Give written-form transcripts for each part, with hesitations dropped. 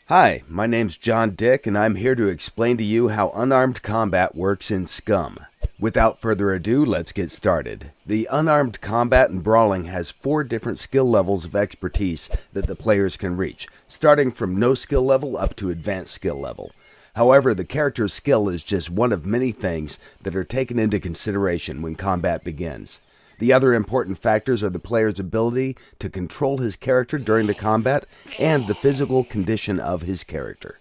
Hi, my name's John Dick, and I'm here to explain to you how unarmed combat works in SCUM. Without further ado, let's get started. The unarmed combat in brawling has 4 different skill levels of expertise that the players can reach, starting from no skill level up to advanced skill level. However, the character's skill is just one of many things that are taken into consideration when combat begins. The other important factors are the player's ability to control his character during the combat and the physical condition of his character.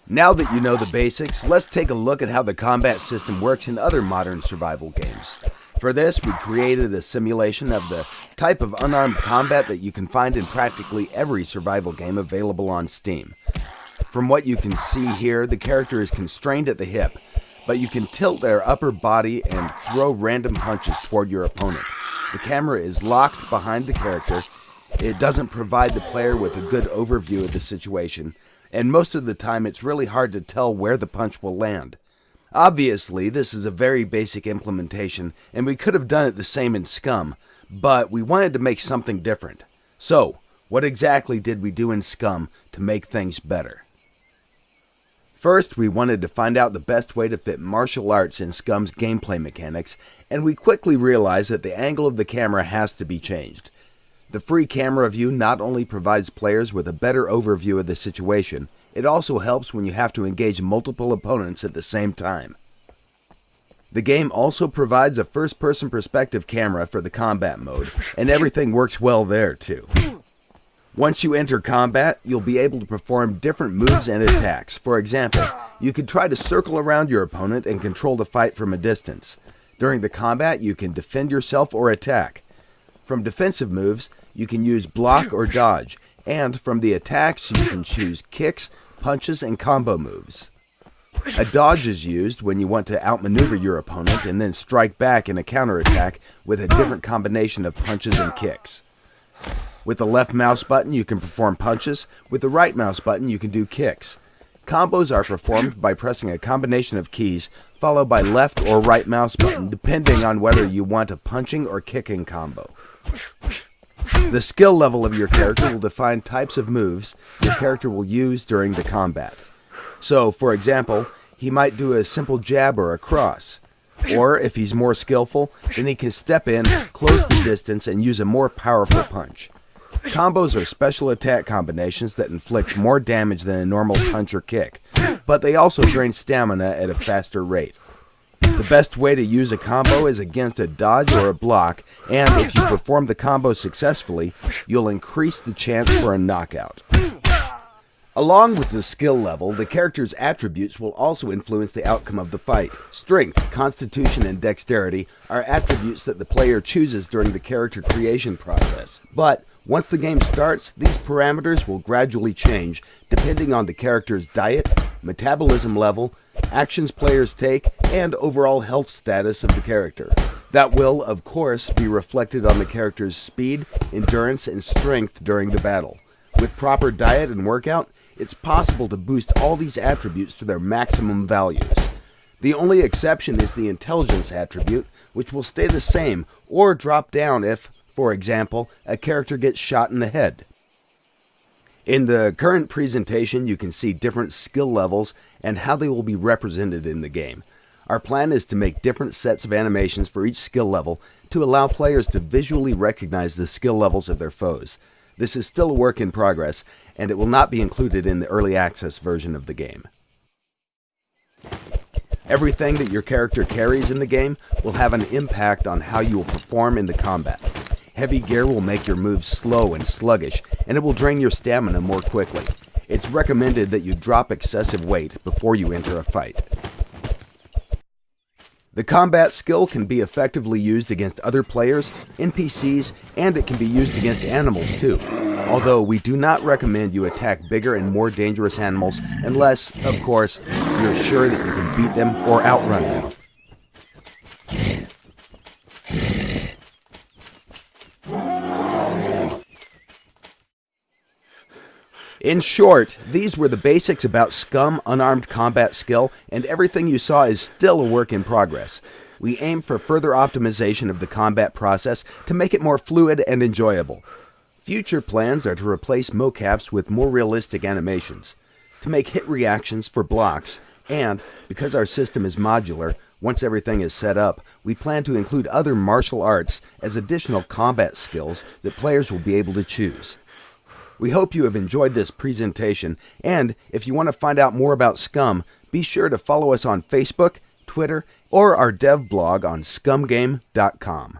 Now that you know the basics, let's take a look at how the combat system works in other modern survival games. For this, we created a simulation of the type of unarmed combat that you can find in practically every survival game available on Steam. From what you can see here, the character is constrained at the hip, but you can tilt their upper body and throw random punches toward your opponent. The camera is locked behind the character. It doesn't provide the player with a good overview of the situation, and most of the time it's really hard to tell where the punch will land. Obviously, this is a very basic implementation, and we could have done it the same in SCUM, but we wanted to make something different. So, what exactly did we do in SCUM to make things better? First, we wanted to find out the best way to fit martial arts in SCUM's gameplay mechanics, and we quickly realized that the angle of the camera has to be changed. The free camera view not only provides players with a better overview of the situation, it also helps when you have to engage multiple opponents at the same time. The game also provides a first-person perspective camera for the combat mode, and everything works well there too. Once you enter combat, you'll be able to perform different moves and attacks. For example, you can try to circle around your opponent and control the fight from a distance. During the combat, you can defend yourself or attack. From defensive moves, you can use block or dodge, and from the attacks, you can choose kicks, punches, and combo moves. A dodge is used when you want to outmaneuver your opponent and then strike back in a counterattack with a different combination of punches and kicks. With the left mouse button, you can perform punches. With the right mouse button, you can do kicks. Combos are performed by pressing a combination of keys, followed by left or right mouse button, depending on whether you want a punching or kicking combo. The skill level of your character will define types of moves your character will use during the combat. So, for example, he might do a simple jab or a cross. Or, if he's more skillful, then he can step in, close the distance, and use a more powerful punch. Combos are special attack combinations that inflict more damage than a normal punch or kick, but they also drain stamina at a faster rate. The best way to use a combo is against a dodge or a block, and if you perform the combo successfully, you'll increase the chance for a knockout. Along with the skill level, the character's attributes will also influence the outcome of the fight. Strength, constitution, and dexterity are attributes that the player chooses during the character creation process. But once the game starts, these parameters will gradually change depending on the character's diet, metabolism level, actions players take, and overall health status of the character. That will, of course, be reflected on the character's speed, endurance, and strength during the battle. With proper diet and workout, it's possible to boost all these attributes to their maximum values. The only exception is the intelligence attribute, which will stay the same or drop down if, for example, a character gets shot in the head. In the current presentation, you can see different skill levels and how they will be represented in the game. Our plan is to make different sets of animations for each skill level to allow players to visually recognize the skill levels of their foes. This is still a work in progress, and it will not be included in the early access version of the game. Everything that your character carries in the game will have an impact on how you will perform in the combat. Heavy gear will make your moves slow and sluggish, and it will drain your stamina more quickly. It's recommended that you drop excessive weight before you enter a fight. The combat skill can be effectively used against other players, NPCs, and it can be used against animals too. Although we do not recommend you attack bigger and more dangerous animals unless, of course, you're sure that you can beat them or outrun them. In short, these were the basics about SCUM unarmed combat skill, and everything you saw is still a work in progress. We aim for further optimization of the combat process to make it more fluid and enjoyable. Future plans are to replace mocaps with more realistic animations. to make hit reactions for blocks, and because our system is modular, once everything is set up, we plan to include other martial arts as additional combat skills that players will be able to choose. We hope you have enjoyed this presentation, and if you want to find out more about SCUM, be sure to follow us on Facebook, Twitter, or our dev blog on scumgame.com.